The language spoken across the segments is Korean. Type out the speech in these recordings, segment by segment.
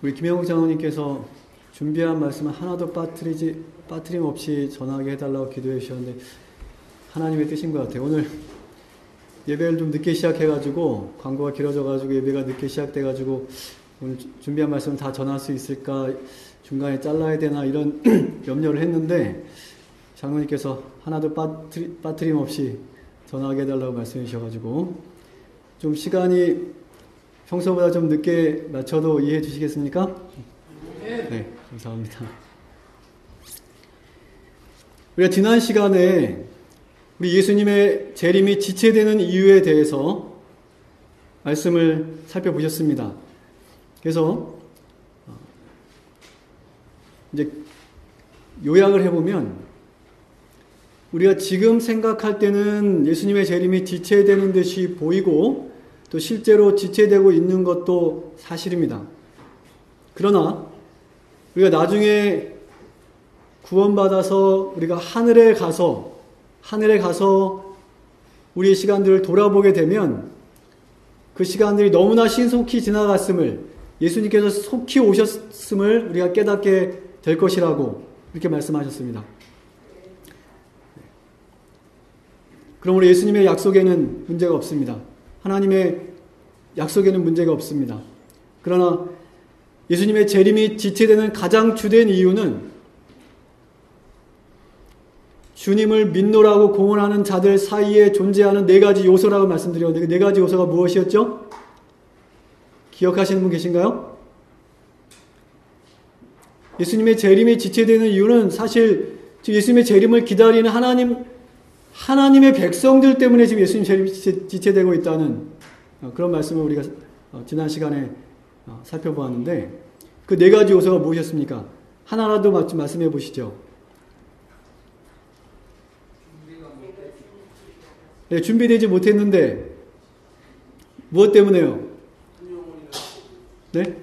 우리 김영욱 장로님께서 준비한 말씀을 하나도 빠트림 없이 전하게 해달라고 기도해 주셨는데 하나님의 뜻인 것 같아요. 오늘 예배를 좀 늦게 시작해가지고 광고가 길어져가지고 예배가 늦게 시작돼가지고 오늘 준비한 말씀을 다 전할 수 있을까, 중간에 잘라야 되나 이런 염려를 했는데 장로님께서 하나도 빠트림 없이 전하게 해달라고 말씀해 주셔가지고 좀 시간이 평소보다 좀 늦게 맞춰도 이해해 주시겠습니까? 네, 감사합니다. 우리가 지난 시간에 우리 예수님의 재림이 지체되는 이유에 대해서 말씀을 살펴보셨습니다. 그래서 이제 요약을 해보면 우리가 지금 생각할 때는 예수님의 재림이 지체되는 듯이 보이고 또 실제로 지체되고 있는 것도 사실입니다. 그러나 우리가 나중에 구원받아서 우리가 하늘에 가서 우리의 시간들을 돌아보게 되면 그 시간들이 너무나 신속히 지나갔음을, 예수님께서 속히 오셨음을 우리가 깨닫게 될 것이라고 이렇게 말씀하셨습니다. 그러므로 예수님의 약속에는 문제가 없습니다. 하나님의 약속에는 문제가 없습니다. 그러나 예수님의 재림이 지체되는 가장 주된 이유는 주님을 믿노라고 공언하는 자들 사이에 존재하는 네 가지 요소라고 말씀드렸는데 그 네 가지 요소가 무엇이었죠? 기억하시는 분 계신가요? 예수님의 재림이 지체되는 이유는 사실 예수님의 재림을 기다리는 하나님의 백성들 때문에 지금 예수님 재림이 지체되고 있다는 그런 말씀을 우리가 지난 시간에 살펴보았는데 그 네 가지 요소가 무엇이었습니까? 하나라도 말씀해 보시죠. 네, 준비되지 못했는데 무엇 때문에요? 네?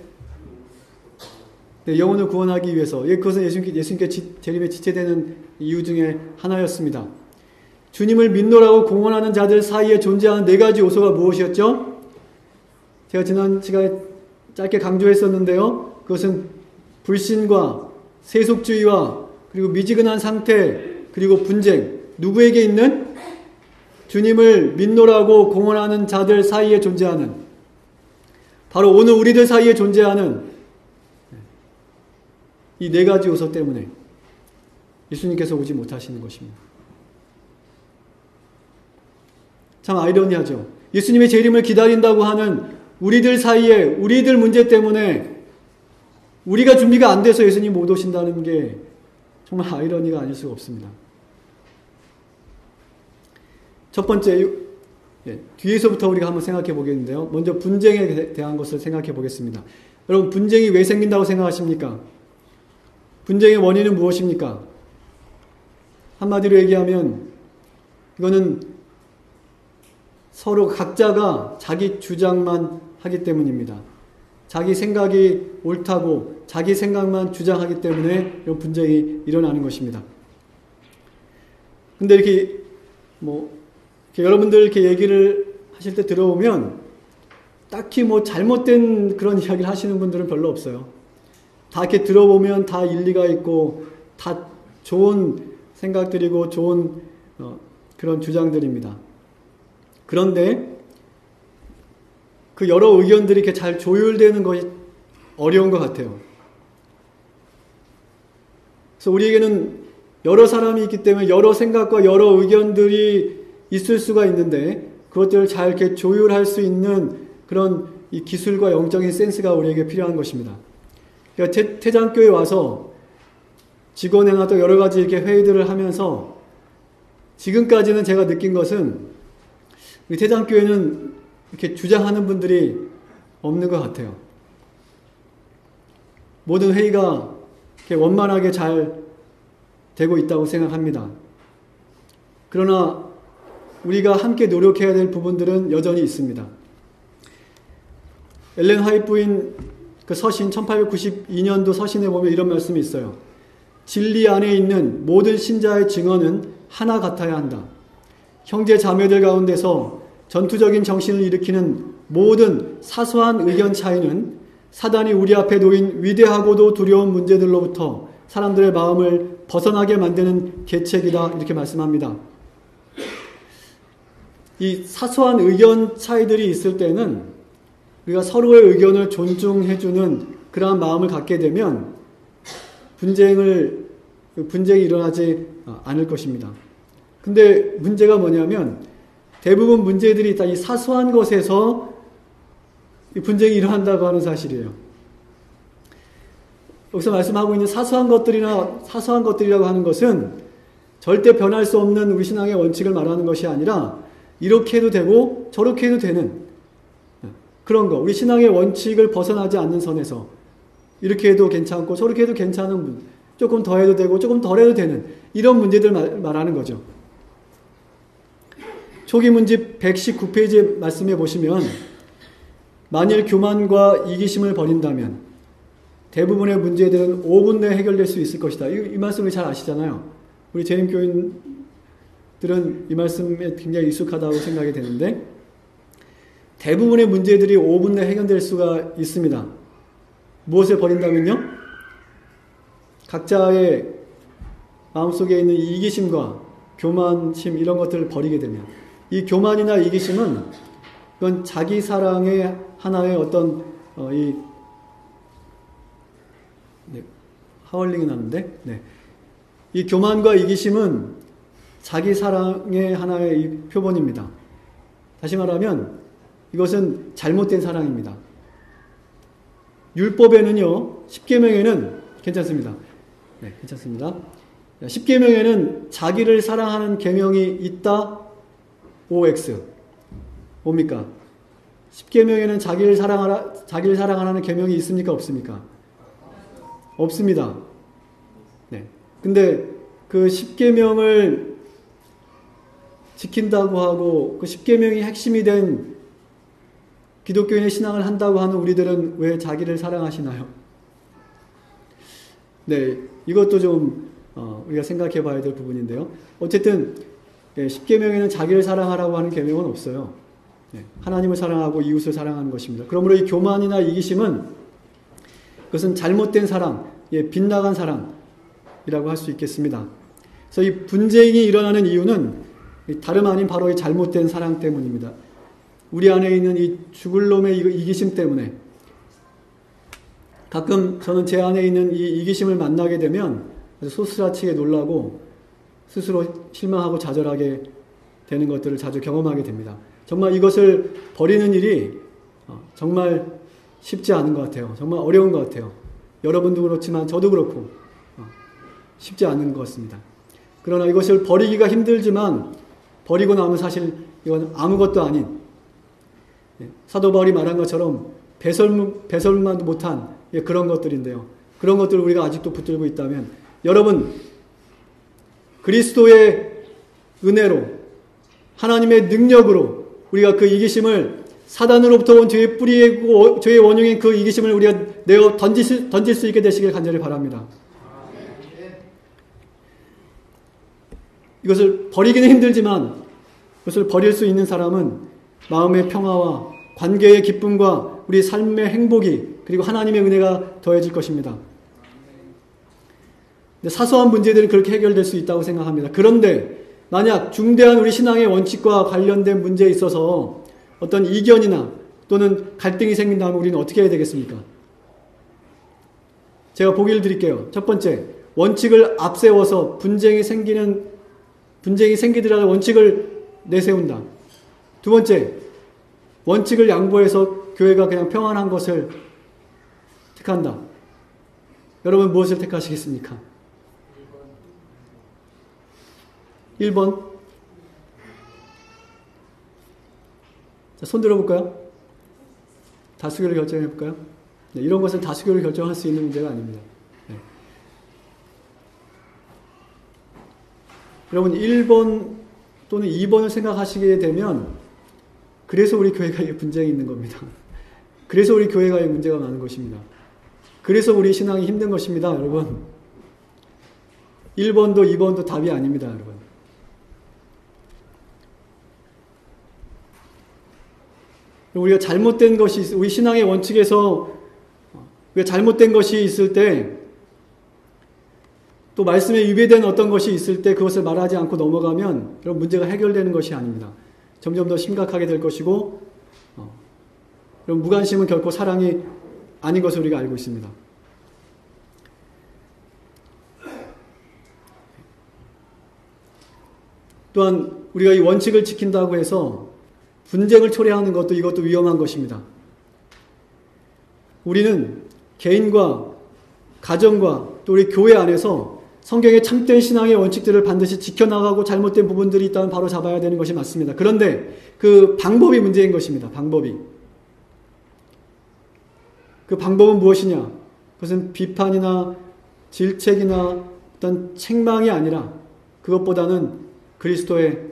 네, 영혼을 구원하기 위해서. 그것은 예수님께 재림에 지체되는 이유 중에 하나였습니다. 주님을 믿노라고 공언하는 자들 사이에 존재하는 네 가지 요소가 무엇이었죠? 제가 지난 시간에 짧게 강조했었는데요. 그것은 불신과 세속주의와 그리고 미지근한 상태 그리고 분쟁. 누구에게 있는? 주님을 믿노라고 공언하는 자들 사이에 존재하는, 바로 오늘 우리들 사이에 존재하는 이 네 가지 요소 때문에 예수님께서 오지 못하시는 것입니다. 참 아이러니하죠. 예수님의 재림을 기다린다고 하는 우리들 사이에 우리들 문제 때문에 우리가 준비가 안 돼서 예수님 못 오신다는 게 정말 아이러니가 아닐 수가 없습니다. 첫 번째, 뒤에서부터 우리가 한번 생각해 보겠는데요. 먼저 분쟁에 대한 것을 생각해 보겠습니다. 여러분, 분쟁이 왜 생긴다고 생각하십니까? 분쟁의 원인은 무엇입니까? 한마디로 얘기하면 이거는 서로 각자가 자기 주장만 하기 때문입니다. 자기 생각이 옳다고 자기 생각만 주장하기 때문에 이런 분쟁이 일어나는 것입니다. 근데 이렇게 여러분들 이렇게 얘기를 하실 때 들어보면 딱히 잘못된 그런 이야기를 하시는 분들은 별로 없어요. 다 이렇게 들어보면 다 일리가 있고 다 좋은 생각들이고 좋은 그런 주장들입니다. 그런데 그 여러 의견들이 이렇게 잘 조율되는 것이 어려운 것 같아요. 그래서 우리에게는 여러 사람이 있기 때문에 여러 생각과 여러 의견들이 있을 수가 있는데 그것들을 잘 이렇게 조율할 수 있는 그런 이 기술과 영적인 센스가 우리에게 필요한 것입니다. 그러니까 태장교회에 와서 직원회나 또 여러 가지 이렇게 회의들을 하면서 지금까지는 제가 느낀 것은 우리 태장교회는 이렇게 주장하는 분들이 없는 것 같아요. 모든 회의가 이렇게 원만하게 잘 되고 있다고 생각합니다. 그러나 우리가 함께 노력해야 될 부분들은 여전히 있습니다. 엘렌 화이트 부인 그 서신 1892년도 서신에 보면 이런 말씀이 있어요. 진리 안에 있는 모든 신자의 증언은 하나 같아야 한다. 형제 자매들 가운데서 전투적인 정신을 일으키는 모든 사소한 의견 차이는 사단이 우리 앞에 놓인 위대하고도 두려운 문제들로부터 사람들의 마음을 벗어나게 만드는 계책이다. 이렇게 말씀합니다. 이 사소한 의견 차이들이 있을 때는 우리가 서로의 의견을 존중해주는 그러한 마음을 갖게 되면 분쟁이 일어나지 않을 것입니다. 근데 문제가 뭐냐면 대부분 문제들이 다 이 사소한 것에서 이 분쟁이 일어난다고 하는 사실이에요. 여기서 말씀하고 있는 사소한 것들이라고 하는 것은 절대 변할 수 없는 우리 신앙의 원칙을 말하는 것이 아니라 이렇게 해도 되고 저렇게 해도 되는 그런 거. 우리 신앙의 원칙을 벗어나지 않는 선에서 이렇게 해도 괜찮고 저렇게 해도 괜찮은 분, 조금 더 해도 되고 조금 덜 해도 되는 이런 문제들 말하는 거죠. 초기 문집 119페이지 말씀해 보시면 만일 교만과 이기심을 버린다면 대부분의 문제들은 5분 내에 해결될 수 있을 것이다. 이 말씀을 잘 아시잖아요. 우리 재림교인들은 이 말씀에 굉장히 익숙하다고 생각이 되는데 대부분의 문제들이 5분 내에 해결될 수가 있습니다. 무엇을 버린다면요? 각자의 마음속에 있는 이기심과 교만심 이런 것들을 버리게 되면 이 교만이나 이기심은 그건 자기 사랑의 하나의 어떤 하얼링이 나는데 이 교만과 이기심은 자기 사랑의 하나의 이 표본입니다. 다시 말하면 이것은 잘못된 사랑입니다. 율법에는요, 10계명에는 괜찮습니다. 네, 괜찮습니다. 10계명에는 자기를 사랑하는 계명이 있다. OX. 뭡니까? 10계명에는 자기를 사랑하라는 계명이 있습니까? 없습니까? 없습니다. 네. 근데 그 10계명을 지킨다고 하고 그 10계명이 핵심이 된 기독교인의 신앙을 한다고 하는 우리들은 왜 자기를 사랑하시나요? 네, 이것도 좀 우리가 생각해 봐야 될 부분인데요. 어쨌든 10계명에는 자기를 사랑하라고 하는 계명은 없어요. 하나님을 사랑하고 이웃을 사랑하는 것입니다. 그러므로 이 교만이나 이기심은 그것은 잘못된 사랑, 빗나간 사랑이라고 할 수 있겠습니다. 그래서 이 분쟁이 일어나는 이유는 다름 아닌 바로 이 잘못된 사랑 때문입니다. 우리 안에 있는 이 죽을 놈의 이기심 때문에 가끔 저는 제 안에 있는 이 이기심을 만나게 되면 아주 소스라치게 놀라고 스스로 실망하고 좌절하게 되는 것들을 자주 경험하게 됩니다. 정말 이것을 버리는 일이 정말 쉽지 않은 것 같아요. 정말 어려운 것 같아요. 여러분도 그렇지만 저도 그렇고 쉽지 않은 것 같습니다. 그러나 이것을 버리기가 힘들지만 버리고 나면 사실 이건 아무것도 아닌 사도 바울이 말한 것처럼 배설만 못한 그런 것들인데요. 그런 것들을 우리가 아직도 붙들고 있다면 여러분 그리스도의 은혜로 하나님의 능력으로 우리가 그 이기심을 사단으로부터 온 죄의 뿌리이고 죄의 원흉인 그 이기심을 우리가 내어 던질 수 있게 되시길 간절히 바랍니다. 이것을 버리기는 힘들지만 그것을 버릴 수 있는 사람은 마음의 평화와 관계의 기쁨과 우리 삶의 행복이 그리고 하나님의 은혜가 더해질 것입니다. 사소한 문제들은 그렇게 해결될 수 있다고 생각합니다. 그런데 만약 중대한 우리 신앙의 원칙과 관련된 문제에 있어서 어떤 이견이나 또는 갈등이 생긴다면 우리는 어떻게 해야 되겠습니까? 제가 보기를 드릴게요. 첫 번째, 원칙을 앞세워서 분쟁이 생기더라도 원칙을 내세운다. 두 번째, 원칙을 양보해서 교회가 그냥 평안한 것을 택한다. 여러분 무엇을 택하시겠습니까? 1번. 자, 손 들어볼까요? 다수결을 결정해볼까요? 네, 이런 것은 다수결을 결정할 수 있는 문제가 아닙니다. 네. 여러분 1번 또는 2번을 생각하시게 되면 그래서 우리 교회가 분쟁이 있는 겁니다. 그래서 우리 교회가 문제가 많은 것입니다. 그래서 우리 신앙이 힘든 것입니다. 여러분 1번도 2번도 답이 아닙니다. 여러분 우리가 잘못된 것이 우리 신앙의 원칙에서 왜 잘못된 것이 있을 때, 또 말씀에 위배된 어떤 것이 있을 때 그것을 말하지 않고 넘어가면 그런 문제가 해결되는 것이 아닙니다. 점점 더 심각하게 될 것이고, 그럼 무관심은 결코 사랑이 아닌 것을 우리가 알고 있습니다. 또한 우리가 이 원칙을 지킨다고 해서 분쟁을 초래하는 것도 이것도 위험한 것입니다. 우리는 개인과 가정과 또 우리 교회 안에서 성경의 참된 신앙의 원칙들을 반드시 지켜나가고 잘못된 부분들이 있다면 바로 잡아야 되는 것이 맞습니다. 그런데 그 방법이 문제인 것입니다. 방법이. 그 방법은 무엇이냐? 그것은 비판이나 질책이나 어떤 책망이 아니라 그것보다는 그리스도의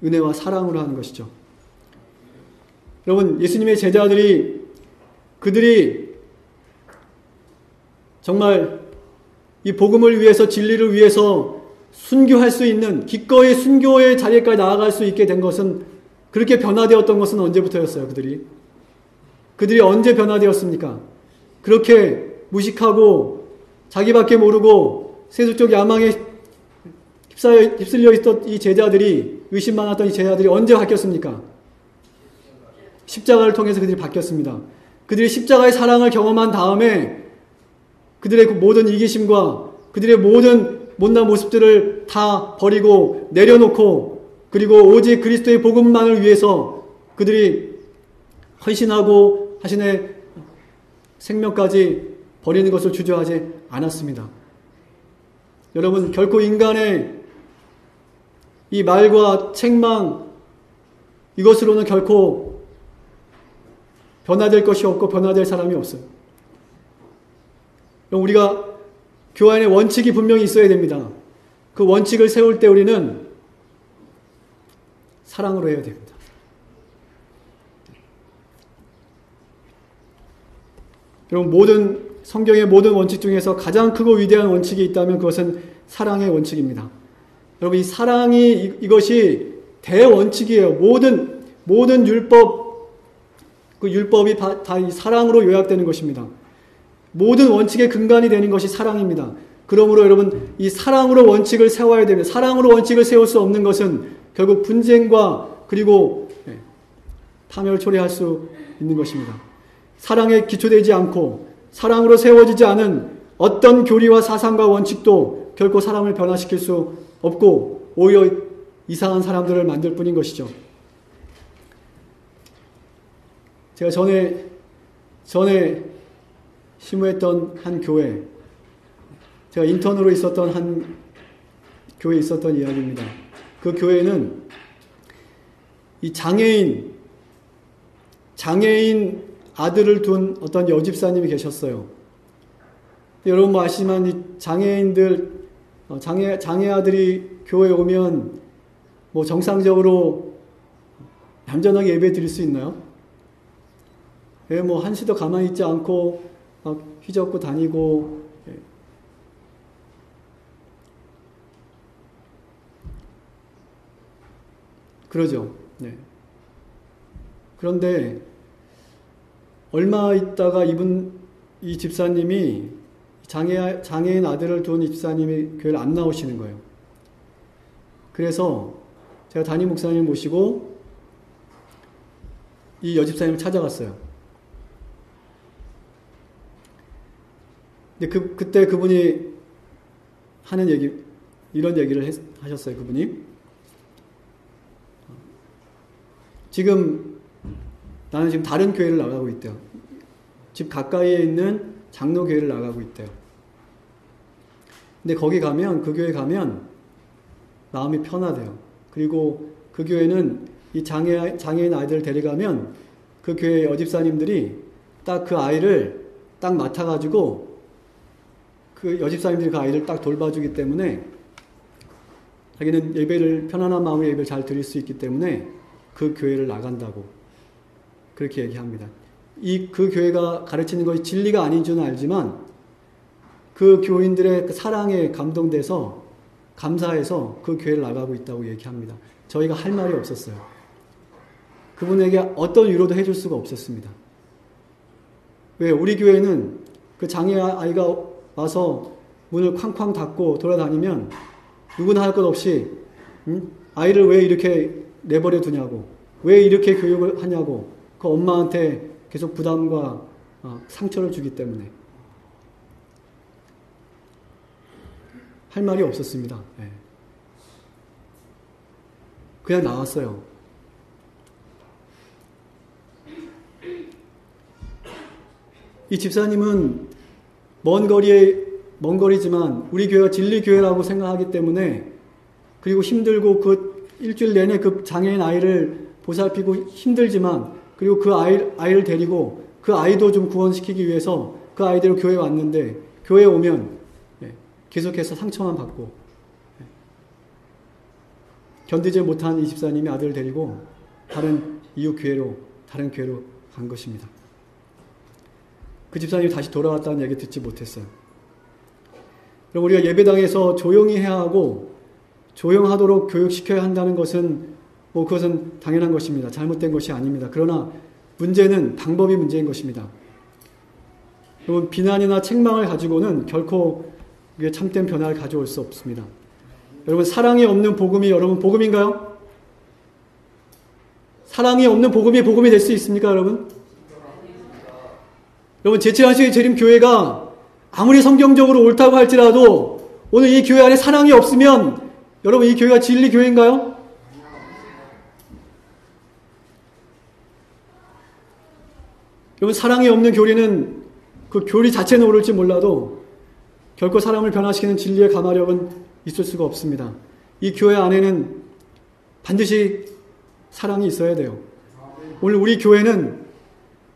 은혜와 사랑으로 하는 것이죠. 여러분, 예수님의 제자들이 그들이 정말 이 복음을 위해서 진리를 위해서 순교할 수 있는 기꺼이 순교의 자리까지 나아갈 수 있게 된 것은 그렇게 변화되었던 것은 언제부터였어요? 그들이 언제 변화되었습니까? 그렇게 무식하고 자기밖에 모르고 세속적 야망에 휩쓸려 있던 이 제자들이 의심 많았던 이 제자들이 언제 바뀌었습니까? 십자가를 통해서 그들이 바뀌었습니다. 그들이 십자가의 사랑을 경험한 다음에 그들의 그 모든 이기심과 그들의 모든 못난 모습들을 다 버리고 내려놓고 그리고 오직 그리스도의 복음만을 위해서 그들이 헌신하고 자신의 생명까지 버리는 것을 주저하지 않았습니다. 여러분, 결코 인간의 이 말과 책망 이것으로는 결코 변화될 것이 없고 변화될 사람이 없어요. 우리가 교회 안에 원칙이 분명히 있어야 됩니다. 그 원칙을 세울 때 우리는 사랑으로 해야 됩니다. 여러분, 성경의 모든 원칙 중에서 가장 크고 위대한 원칙이 있다면 그것은 사랑의 원칙입니다. 여러분, 이 사랑이 이것이 대원칙이에요. 모든 율법, 그 율법이 다 이 사랑으로 요약되는 것입니다. 모든 원칙의 근간이 되는 것이 사랑입니다. 그러므로 여러분, 이 사랑으로 원칙을 세워야 됩니다. 사랑으로 원칙을 세울 수 없는 것은 결국 분쟁과 그리고 파멸을 초래할 수 있는 것입니다. 사랑에 기초되지 않고 사랑으로 세워지지 않은 어떤 교리와 사상과 원칙도 결코 사람을 변화시킬 수 없고 오히려 이상한 사람들을 만들 뿐인 것이죠. 제가 전에 심우했던 한 교회, 제가 인턴으로 있었던 한 교회에 있었던 이야기입니다. 그 교회는 이 장애인 아들을 둔 어떤 여집사님이 계셨어요. 여러분 뭐 아시지만 이 장애인들, 장애 아들이 교회에 오면 뭐 정상적으로 얌전하게 예배 드릴 수 있나요? 예, 뭐 한시도 가만히 있지 않고 막 휘젓고 다니고, 그러죠. 네. 그런데 얼마 있다가 이 집사님이 장애인 아들을 둔 이 집사님이 교회를 안 나오시는 거예요. 그래서 제가 담임 목사님 모시고 이 여집사님을 찾아갔어요. 근데 그때 그분이 하는 이런 얘기를 하셨어요. 그분이 나는 지금 다른 교회를 나가고 있대요. 집 가까이에 있는 장로교회를 나가고 있대요. 근데 그 교회 가면 마음이 편하대요. 그리고 그 교회는 이 장애인 아이들을 데려가면 그 교회 여집사님들이 딱 그 아이를 딱 맡아가지고 그 여집사님들이 그 아이를 딱 돌봐주기 때문에 자기는 편안한 마음으로 예배를 잘 드릴 수 있기 때문에 그 교회를 나간다고 그렇게 얘기합니다. 그 교회가 가르치는 것이 진리가 아닌 줄은 알지만 그 교인들의 그 사랑에 감동돼서 감사해서 그 교회를 나가고 있다고 얘기합니다. 저희가 할 말이 없었어요. 그분에게 어떤 위로도 해줄 수가 없었습니다. 왜? 우리 교회는 그 장애 아이가 와서 문을 쾅쾅 닫고 돌아다니면 누구나 할 것 없이 아이를 왜 이렇게 내버려 두냐고, 왜 이렇게 교육을 하냐고 그 엄마한테 계속 부담과 상처를 주기 때문에 할 말이 없었습니다. 네. 그냥 나왔어요. 이 집사님은 먼 거리지만 우리 교회가 진리교회라고 생각하기 때문에, 그리고 힘들고 그 일주일 내내 그 장애인 아이를 보살피고 힘들지만, 그리고 그 아이를 데리고 그 아이도 좀 구원시키기 위해서 그 아이대로 교회에 왔는데, 교회에 오면 계속해서 상처만 받고 견디지 못한 이 집사님이 아들을 데리고 다른 이웃 교회로, 다른 교회로 간 것입니다. 그 집사님이 다시 돌아왔다는 얘기 듣지 못했어요. 그럼 우리가 예배당에서 조용히 해야 하고 조용하도록 교육시켜야 한다는 것은 그것은 당연한 것입니다. 잘못된 것이 아닙니다. 그러나 문제는 방법이 문제인 것입니다. 여러분, 비난이나 책망을 가지고는 결코 참된 변화를 가져올 수 없습니다. 여러분, 사랑이 없는 복음이 여러분 복음인가요? 사랑이 없는 복음이 될 수 있습니까, 여러분? 여러분, 제7안식의 재림 교회가 아무리 성경적으로 옳다고 할지라도 오늘 이 교회 안에 사랑이 없으면 여러분, 이 교회가 진리 교회인가요? 여러분, 사랑이 없는 교리는 그 교리 자체는 옳을지 몰라도 결코 사람을 변화시키는 진리의 가마력은 있을 수가 없습니다. 이 교회 안에는 반드시 사랑이 있어야 돼요. 오늘 우리 교회는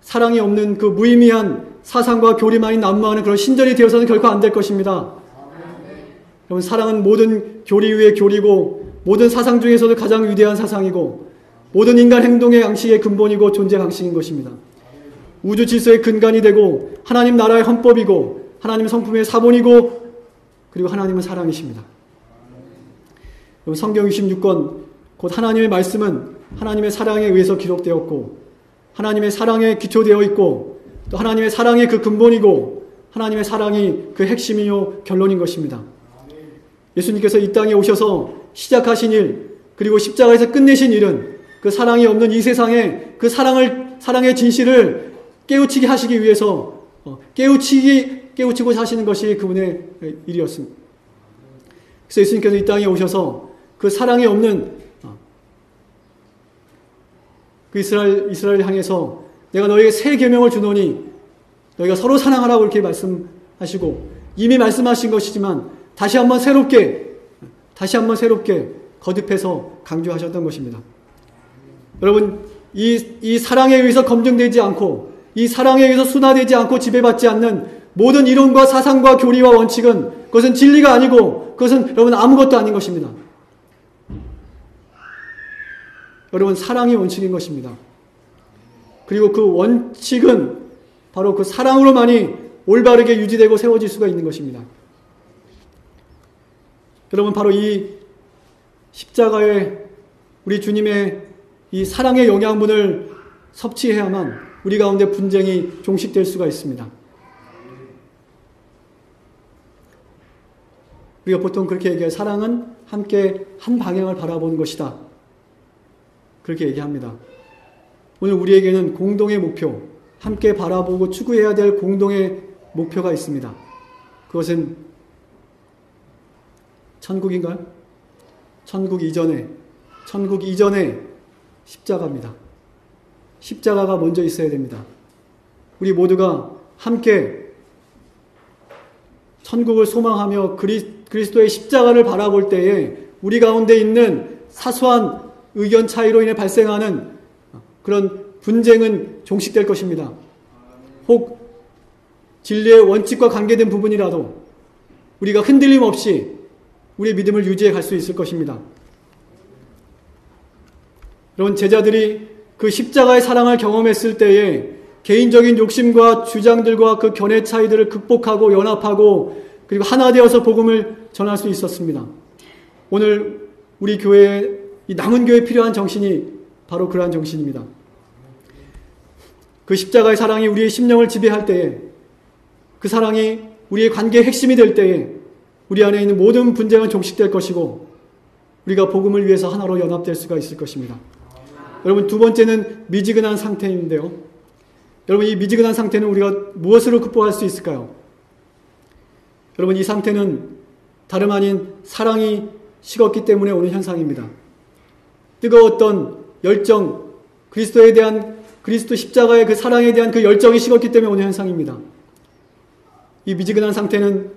사랑이 없는 그 무의미한 사상과 교리만이 난무하는 그런 신전이 되어서는 결코 안 될 것입니다. 여러분, 사랑은 모든 교리 위의 교리고, 모든 사상 중에서도 가장 위대한 사상이고, 모든 인간 행동의 양식의 근본이고 존재 방식인 것입니다. 우주 질서의 근간이 되고, 하나님 나라의 헌법이고, 하나님 성품의 사본이고, 그리고 하나님은 사랑이십니다. 여러분, 성경 66권 곧 하나님의 말씀은 하나님의 사랑에 의해서 기록되었고, 하나님의 사랑에 기초되어 있고, 또 하나님의 사랑이 그 근본이고, 하나님의 사랑이 그 핵심이요 결론인 것입니다. 예수님께서 이 땅에 오셔서 시작하신 일, 그리고 십자가에서 끝내신 일은 그 사랑이 없는 이 세상에 그 사랑의 진실을 깨우치게 하시기 위해서 깨우치고 사시는 것이 그분의 일이었습니다. 그래서 예수님께서 이 땅에 오셔서 그 사랑이 없는 그 이스라엘을 향해서 내가 너에게 새 계명을 주노니 너희가 서로 사랑하라고 이렇게 말씀하시고, 이미 말씀하신 것이지만 다시 한번 새롭게 거듭해서 강조하셨던 것입니다. 여러분, 이 사랑에 의해서 검증되지 않고, 이 사랑에 의해서 순화되지 않고 지배받지 않는 모든 이론과 사상과 교리와 원칙은 그것은 진리가 아니고, 그것은 여러분 아무것도 아닌 것입니다. 여러분, 사랑이 원칙인 것입니다. 그리고 그 원칙은 바로 그 사랑으로만이 올바르게 유지되고 세워질 수가 있는 것입니다. 여러분, 바로 이 십자가에 우리 주님의 이 사랑의 영양분을 섭취해야만 우리 가운데 분쟁이 종식될 수가 있습니다. 우리가 보통 그렇게 얘기해요. 사랑은 함께 한 방향을 바라보는 것이다. 그렇게 얘기합니다. 오늘 우리에게는 공동의 목표, 함께 바라보고 추구해야 될 공동의 목표가 있습니다. 그것은 천국인가요? 천국 이전에 십자가입니다. 십자가가 먼저 있어야 됩니다. 우리 모두가 함께 천국을 소망하며 그리스도의 십자가를 바라볼 때에 우리 가운데 있는 사소한 의견 차이로 인해 발생하는 그런 분쟁은 종식될 것입니다. 혹 진리의 원칙과 관계된 부분이라도 우리가 흔들림 없이 우리의 믿음을 유지해 갈 수 있을 것입니다. 여러분, 제자들이 그 십자가의 사랑을 경험했을 때에 개인적인 욕심과 주장들과 그 견해 차이들을 극복하고 연합하고 그리고 하나 되어서 복음을 전할 수 있었습니다. 오늘 우리 교회에, 이 남은 교회에 필요한 정신이 바로 그러한 정신입니다. 그 십자가의 사랑이 우리의 심령을 지배할 때에 그 사랑이 우리의 관계의 핵심이 될 때에 우리 안에 있는 모든 분쟁은 종식될 것이고 우리가 복음을 위해서 하나로 연합될 수가 있을 것입니다. 여러분, 두 번째는 미지근한 상태인데요. 여러분, 이 미지근한 상태는 우리가 무엇으로 극복할 수 있을까요? 여러분, 이 상태는 다름 아닌 사랑이 식었기 때문에 오는 현상입니다. 뜨거웠던 열정, 그리스도에 대한, 그리스도 십자가의 그 사랑에 대한 그 열정이 식었기 때문에 오는 현상입니다. 이 미지근한 상태는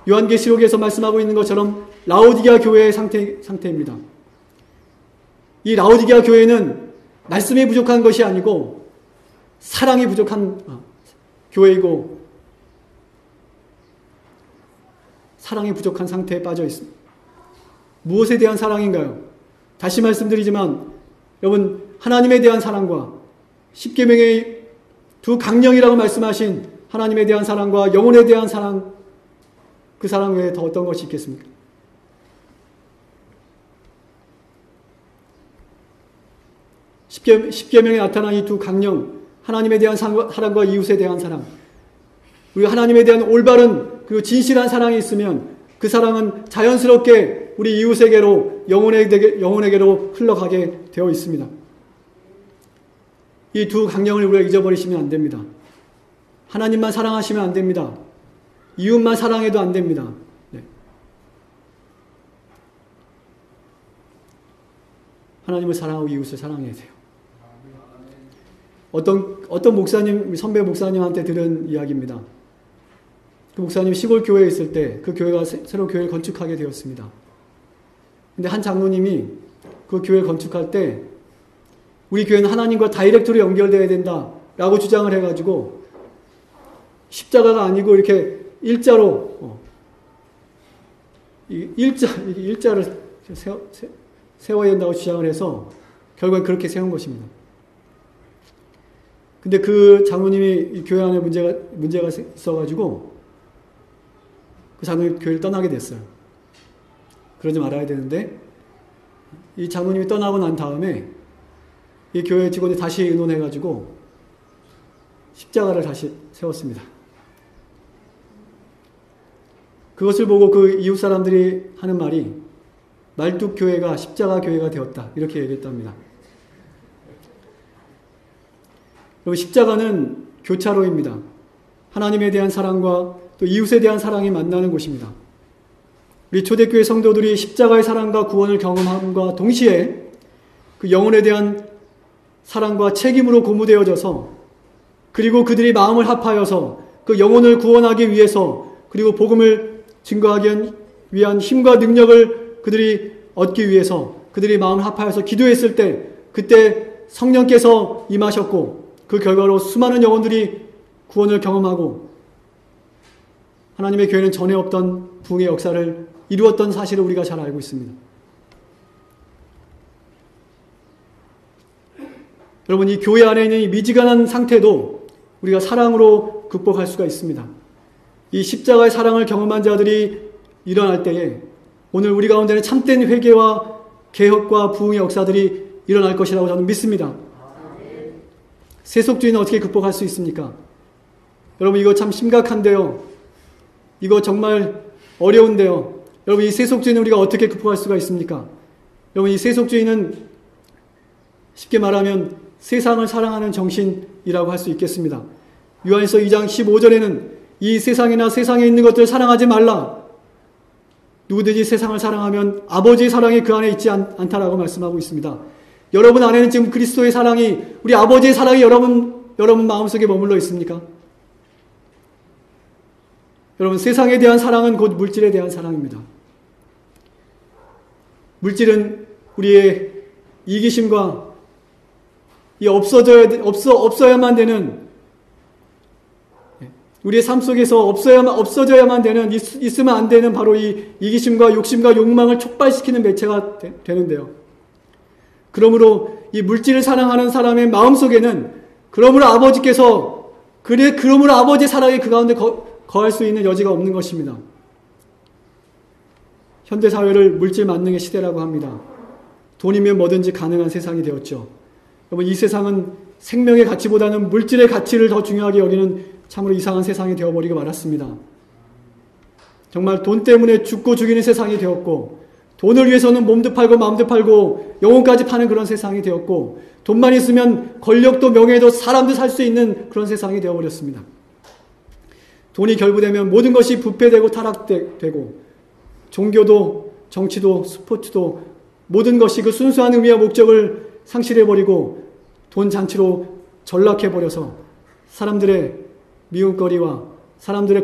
요한계시록에서 말씀하고 있는 것처럼 라오디게아 교회의 상태입니다. 이 라오디게아 교회는 말씀이 부족한 것이 아니고 사랑이 부족한 교회이고 사랑이 부족한 상태에 빠져 있습니다. 무엇에 대한 사랑인가요? 다시 말씀드리지만 여러분, 하나님에 대한 사랑과 십계명의 두 강령이라고 말씀하신 하나님에 대한 사랑과 영혼에 대한 사랑, 그 사랑 외에 더 어떤 것이 있겠습니까? 십계명에 나타난 이 두 강령, 하나님에 대한 사랑과 이웃에 대한 사랑, 우리가 하나님에 대한 올바른 그리고 진실한 사랑이 있으면 그 사랑은 자연스럽게 우리 이웃에게로 영혼에게로 흘러가게 되어 있습니다. 이 두 강령을 우리가 잊어버리시면 안 됩니다. 하나님만 사랑하시면 안 됩니다. 이웃만 사랑해도 안 됩니다. 네. 하나님을 사랑하고 이웃을 사랑해야 돼요. 어떤 목사님, 선배 목사님한테 들은 이야기입니다. 그 목사님 시골 교회에 있을 때 그 교회가 새로 교회를 건축하게 되었습니다. 근데 한 장로님이 그 교회를 건축할 때 우리 교회는 하나님과 다이렉트로 연결되어야 된다라고 주장을 해가지고 십자가가 아니고 이렇게 일자로 일자를 세워야 된다고 주장을 해서 결국엔 그렇게 세운 것입니다. 근데 그 장로님이 교회 안에 문제가 있어가지고 그 장로님이 교회를 떠나게 됐어요. 그러지 말아야 되는데 이 장로님이 떠나고 난 다음에 이 교회 직원이 다시 의논해가지고 십자가를 다시 세웠습니다. 그것을 보고 그 이웃 사람들이 하는 말이 말뚝교회가 십자가 교회가 되었다, 이렇게 얘기했답니다. 그리고 십자가는 교차로입니다. 하나님에 대한 사랑과 또 이웃에 대한 사랑이 만나는 곳입니다. 우리 초대교회 성도들이 십자가의 사랑과 구원을 경험함과 동시에 그 영혼에 대한 사랑과 책임으로 고무되어져서 그리고 그들이 마음을 합하여서 그 영혼을 구원하기 위해서 그리고 복음을 증거하기 위한 힘과 능력을 그들이 얻기 위해서 그들이 마음을 합하여서 기도했을 때 그때 성령께서 임하셨고 그 결과로 수많은 영혼들이 구원을 경험하고 하나님의 교회는 전에 없던 부흥의 역사를 이루었던 사실을 우리가 잘 알고 있습니다. 여러분, 이 교회 안에 있는 이 미지근한 상태도 우리가 사랑으로 극복할 수가 있습니다. 이 십자가의 사랑을 경험한 자들이 일어날 때에 오늘 우리 가운데는 참된 회개와 개혁과 부흥의 역사들이 일어날 것이라고 저는 믿습니다. 세속주의는 어떻게 극복할 수 있습니까? 여러분, 이거 참 심각한데요. 이거 정말 어려운데요. 여러분, 이 세속주의는 우리가 어떻게 극복할 수가 있습니까? 여러분, 이 세속주의는 쉽게 말하면 세상을 사랑하는 정신이라고 할 수 있겠습니다. 요한일서 2장 15절에는 이 세상이나 세상에 있는 것들을 사랑하지 말라. 누구든지 세상을 사랑하면 아버지의 사랑이 그 안에 있지 않다라고 말씀하고 있습니다. 여러분 안에는 지금 그리스도의 사랑이, 우리 아버지의 사랑이 여러분 마음속에 머물러 있습니까? 여러분, 세상에 대한 사랑은 곧 물질에 대한 사랑입니다. 물질은 우리의 이기심과 이 없어야만 되는, 우리의 삶 속에서 없어져야만 되는, 있으면 안 되는 바로 이 이기심과 욕심과 욕망을 촉발시키는 매체가 되는데요. 그러므로 이 물질을 사랑하는 사람의 마음 속에는 그러므로 아버지의 사랑이 그 가운데 거할 수 있는 여지가 없는 것입니다. 현대사회를 물질 만능의 시대라고 합니다. 돈이면 뭐든지 가능한 세상이 되었죠. 여러분, 이 세상은 생명의 가치보다는 물질의 가치를 더 중요하게 여기는 참으로 이상한 세상이 되어버리고 말았습니다. 정말 돈 때문에 죽고 죽이는 세상이 되었고, 돈을 위해서는 몸도 팔고 마음도 팔고 영혼까지 파는 그런 세상이 되었고, 돈만 있으면 권력도 명예도 사람도 살 수 있는 그런 세상이 되어버렸습니다. 돈이 결부되면 모든 것이 부패되고 타락되고, 종교도 정치도 스포츠도 모든 것이 그 순수한 의미와 목적을 상실해버리고 돈 잔치로 전락해버려서 사람들의 미움거리와 사람들의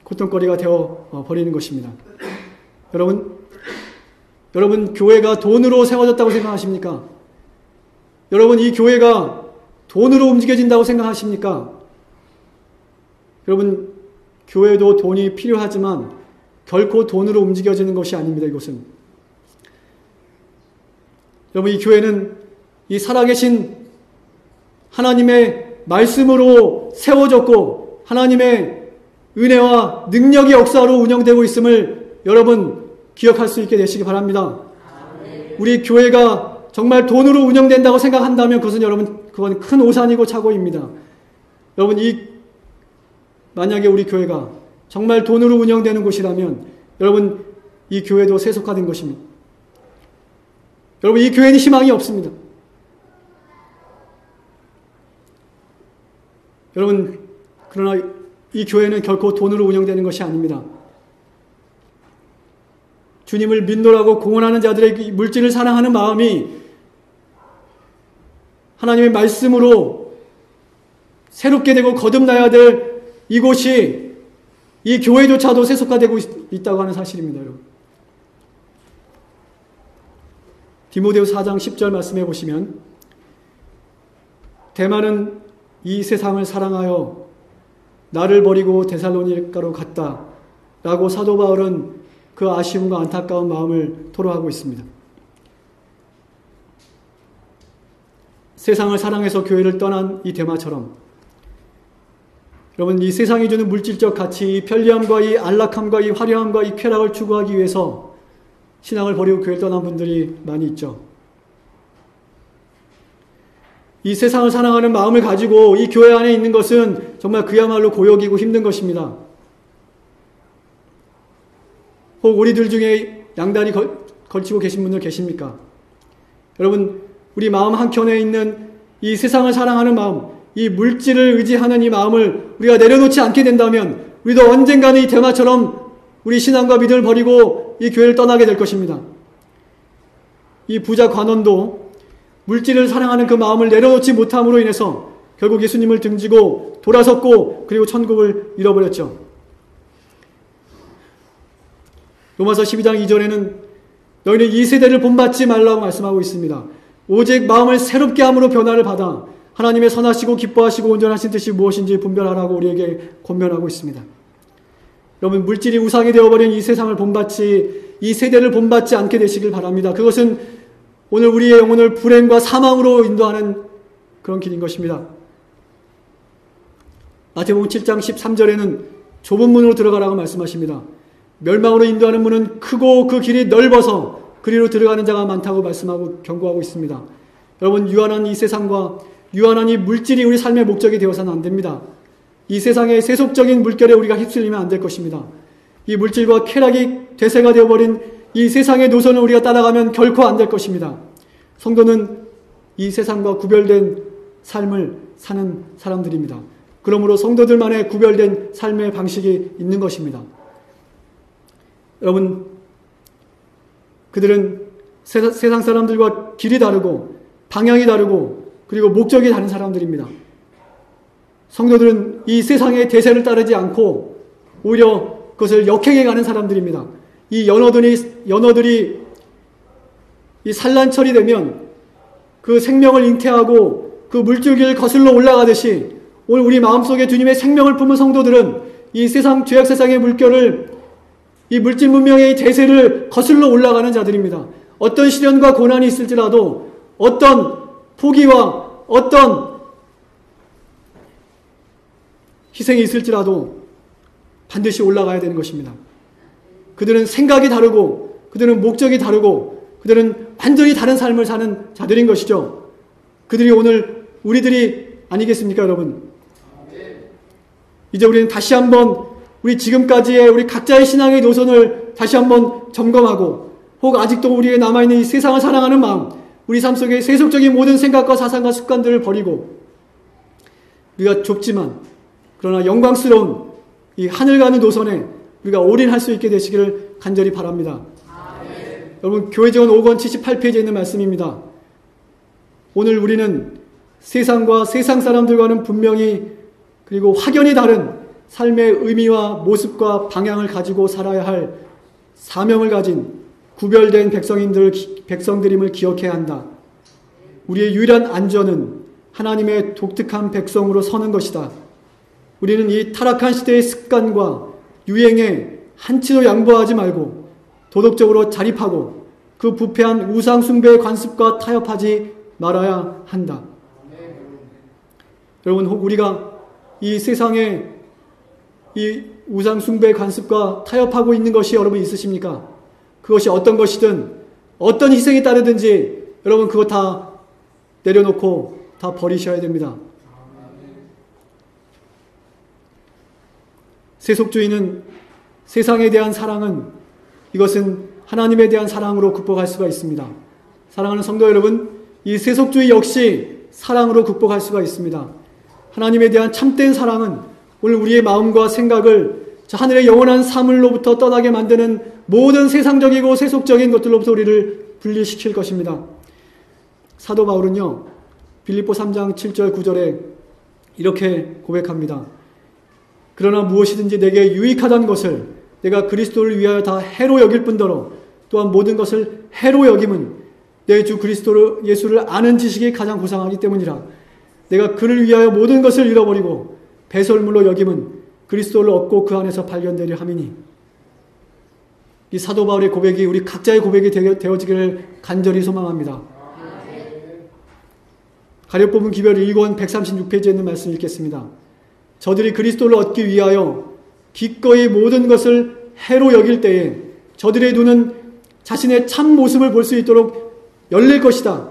고통거리가 되어버리는 것입니다. 여러분 교회가 돈으로 세워졌다고 생각하십니까? 여러분 이 교회가 돈으로 움직여진다고 생각하십니까? 여러분 교회도 돈이 필요하지만 결코 돈으로 움직여지는 것이 아닙니다. 이것은 여러분 이 교회는 이 살아계신 하나님의 말씀으로 세워졌고 하나님의 은혜와 능력의 역사로 운영되고 있음을 여러분 기억할 수 있게 되시기 바랍니다. 우리 교회가 정말 돈으로 운영된다고 생각한다면 그건 큰 오산이고 착오입니다. 여러분 만약에 우리 교회가 정말 돈으로 운영되는 곳이라면 여러분 이 교회도 세속화된 것입니다. 여러분 이 교회는 희망이 없습니다. 여러분 그러나 이 교회는 결코 돈으로 운영되는 것이 아닙니다. 주님을 믿노라고 공언하는 자들의 물질을 사랑하는 마음이 하나님의 말씀으로 새롭게 되고 거듭나야 될 이곳이 이 교회조차도 세속화되고 있다고 하는 사실입니다. 여러분. 디모데후서 4장 10절 말씀해 보시면 대만은 이 세상을 사랑하여 나를 버리고 데살로니가로 갔다 라고 사도 바울은 그 아쉬움과 안타까운 마음을 토로하고 있습니다. 세상을 사랑해서 교회를 떠난 이 데마처럼 여러분 이 세상이 주는 물질적 가치, 이 편리함과 이 안락함과 이 화려함과 이 쾌락을 추구하기 위해서 신앙을 버리고 교회를 떠난 분들이 많이 있죠. 이 세상을 사랑하는 마음을 가지고 이 교회 안에 있는 것은 정말 그야말로 고역이고 힘든 것입니다. 혹 우리들 중에 양다리 걸치고 계신 분들 계십니까? 여러분 우리 마음 한켠에 있는 이 세상을 사랑하는 마음, 이 물질을 의지하는 이 마음을 우리가 내려놓지 않게 된다면 우리도 언젠가는 이 대마처럼 우리 신앙과 믿음을 버리고 이 교회를 떠나게 될 것입니다. 이 부자 관원도 물질을 사랑하는 그 마음을 내려놓지 못함으로 인해서 결국 예수님을 등지고 돌아섰고 그리고 천국을 잃어버렸죠. 로마서 12장 2절에는 너희는 이 세대를 본받지 말라고 말씀하고 있습니다. 오직 마음을 새롭게 함으로 변화를 받아 하나님의 선하시고 기뻐하시고 온전하신 뜻이 무엇인지 분별하라고 우리에게 권면하고 있습니다. 여러분 물질이 우상이 되어버린 이 세상을 본받지, 이 세대를 본받지 않게 되시길 바랍니다. 그것은 오늘 우리의 영혼을 불행과 사망으로 인도하는 그런 길인 것입니다. 마태복음 7장 13절에는 좁은 문으로 들어가라고 말씀하십니다. 멸망으로 인도하는 문은 크고 그 길이 넓어서 그리로 들어가는 자가 많다고 말씀하고 경고하고 있습니다. 여러분 유한한 이 세상과 유한한 이 물질이 우리 삶의 목적이 되어서는 안 됩니다. 이 세상의 세속적인 물결에 우리가 휩쓸리면 안 될 것입니다. 이 물질과 쾌락이 대세가 되어버린 이 세상의 노선을 우리가 따라가면 결코 안 될 것입니다. 성도는 이 세상과 구별된 삶을 사는 사람들입니다. 그러므로 성도들만의 구별된 삶의 방식이 있는 것입니다. 여러분, 그들은 세상 사람들과 길이 다르고 방향이 다르고 그리고 목적이 다른 사람들입니다. 성도들은 이 세상의 대세를 따르지 않고 오히려 그것을 역행해가는 사람들입니다. 이 연어들이 이 산란철이 되면 그 생명을 잉태하고 그 물줄기를 거슬러 올라가듯이 오늘 우리 마음속에 주님의 생명을 품은 성도들은 이 세상 죄악 세상의 물결을 이 물질 문명의 대세를 거슬러 올라가는 자들입니다. 어떤 시련과 고난이 있을지라도 어떤 포기와 어떤 희생이 있을지라도 반드시 올라가야 되는 것입니다. 그들은 생각이 다르고 그들은 목적이 다르고 그들은 완전히 다른 삶을 사는 자들인 것이죠. 그들이 오늘 우리들이 아니겠습니까, 여러분? 이제 우리는 다시 한번 우리 지금까지의 우리 각자의 신앙의 노선을 다시 한번 점검하고, 혹 아직도 우리의 남아있는 이 세상을 사랑하는 마음, 우리 삶 속의 세속적인 모든 생각과 사상과 습관들을 버리고, 우리가 좁지만 그러나 영광스러운 이 하늘 가는 노선에 우리가 올인할 수 있게 되시기를 간절히 바랍니다. 아멘. 여러분, 교회지원 5권 78페이지에 있는 말씀입니다. 오늘 우리는 세상과 세상 사람들과는 분명히 그리고 확연히 다른 삶의 의미와 모습과 방향을 가지고 살아야 할 사명을 가진 구별된 백성들임을 기억해야 한다. 우리의 유일한 안전은 하나님의 독특한 백성으로 서는 것이다. 우리는 이 타락한 시대의 습관과 유행에 한치도 양보하지 말고 도덕적으로 자립하고 그 부패한 우상 숭배의 관습과 타협하지 말아야 한다. 여러분, 혹 우리가 이 세상에 이 우상 숭배의 관습과 타협하고 있는 것이 여러분 있으십니까? 그것이 어떤 것이든 어떤 희생이 따르든지 여러분 그거 다 내려놓고 다 버리셔야 됩니다. 세속주의는 세상에 대한 사랑은 이것은 하나님에 대한 사랑으로 극복할 수가 있습니다. 사랑하는 성도 여러분, 이 세속주의 역시 사랑으로 극복할 수가 있습니다. 하나님에 대한 참된 사랑은 오늘 우리의 마음과 생각을 저 하늘의 영원한 사물로부터 떠나게 만드는 모든 세상적이고 세속적인 것들로부터 우리를 분리시킬 것입니다. 사도 바울은요, 빌립보 3장 7절 9절에 이렇게 고백합니다. 그러나 무엇이든지 내게 유익하다는 것을 내가 그리스도를 위하여 다 해로 여길 뿐더러 또한 모든 것을 해로 여김은 내 주 그리스도 예수를 아는 지식이 가장 고상하기 때문이라. 내가 그를 위하여 모든 것을 잃어버리고 배설물로 여김은 그리스도를 얻고 그 안에서 발견되려 함이니. 이 사도 바울의 고백이 우리 각자의 고백이 되어지기를 간절히 소망합니다. 가려뽑은 기별 1권 136페이지에 있는 말씀 읽겠습니다. 저들이 그리스도를 얻기 위하여 기꺼이 모든 것을 해로 여길 때에 저들의 눈은 자신의 참 모습을 볼 수 있도록 열릴 것이다.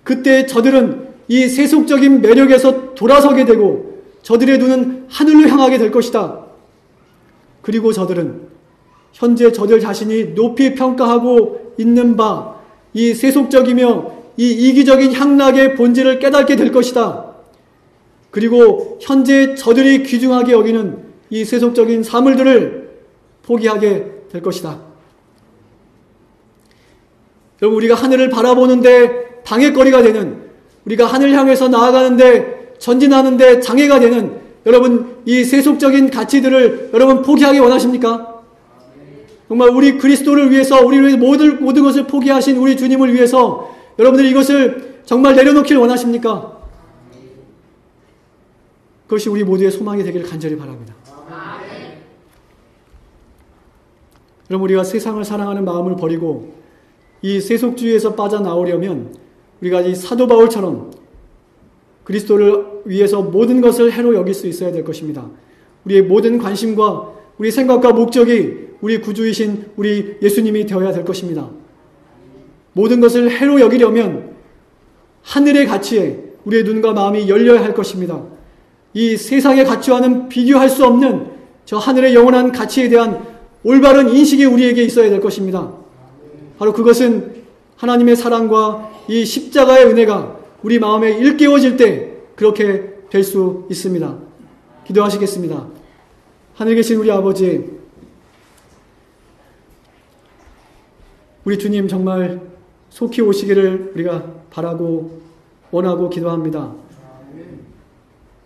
그때 저들은 이 세속적인 매력에서 돌아서게 되고 저들의 눈은 하늘로 향하게 될 것이다. 그리고 저들은 현재 저들 자신이 높이 평가하고 있는 바 이 세속적이며 이 이기적인 향락의 본질을 깨닫게 될 것이다. 그리고 현재 저들이 귀중하게 여기는 이 세속적인 사물들을 포기하게 될 것이다. 여러분, 우리가 하늘을 바라보는데 방해거리가 되는, 우리가 하늘 향해서 나아가는데 전진하는데 장애가 되는 여러분 이 세속적인 가치들을 여러분 포기하기 원하십니까? 정말 우리 그리스도를 위해서 우리를 위해서 모든 것을 포기하신 우리 주님을 위해서 여러분들이 이것을 정말 내려놓기를 원하십니까? 그것이 우리 모두의 소망이 되기를 간절히 바랍니다. 여러분, 우리가 세상을 사랑하는 마음을 버리고 이 세속주의에서 빠져나오려면 우리가 이 사도 바울처럼 그리스도를 위해서 모든 것을 해로 여길 수 있어야 될 것입니다. 우리의 모든 관심과 우리 생각과 목적이 우리 구주이신 우리 예수님이 되어야 될 것입니다. 모든 것을 해로 여기려면 하늘의 가치에 우리의 눈과 마음이 열려야 할 것입니다. 이 세상의 가치와는 비교할 수 없는 저 하늘의 영원한 가치에 대한 올바른 인식이 우리에게 있어야 될 것입니다. 바로 그것은 하나님의 사랑과 이 십자가의 은혜가 우리 마음에 일깨워질 때 그렇게 될 수 있습니다. 기도하시겠습니다. 하늘에 계신 우리 아버지, 우리 주님 정말 속히 오시기를 우리가 바라고 원하고 기도합니다.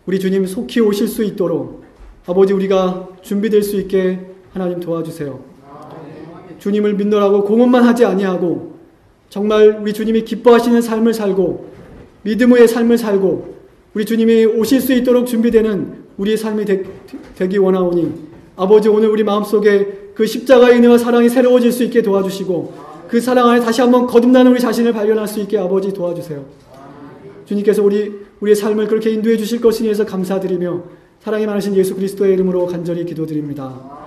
우리 주님 속히 오실 수 있도록 아버지 우리가 준비될 수 있게 하나님 도와주세요. 주님을 믿노라고 공언만 하지 아니하고 정말 우리 주님이 기뻐하시는 삶을 살고 믿음의 삶을 살고 우리 주님이 오실 수 있도록 준비되는 우리의 삶이 되기 원하오니 아버지 오늘 우리 마음속에 그 십자가의 은혜와 사랑이 새로워질 수 있게 도와주시고 그 사랑 안에 다시 한번 거듭나는 우리 자신을 발견할 수 있게 아버지 도와주세요. 주님께서 우리의 삶을 그렇게 인도해 주실 것이니 해서 감사드리며 사랑이 많으신 예수 그리스도의 이름으로 간절히 기도드립니다.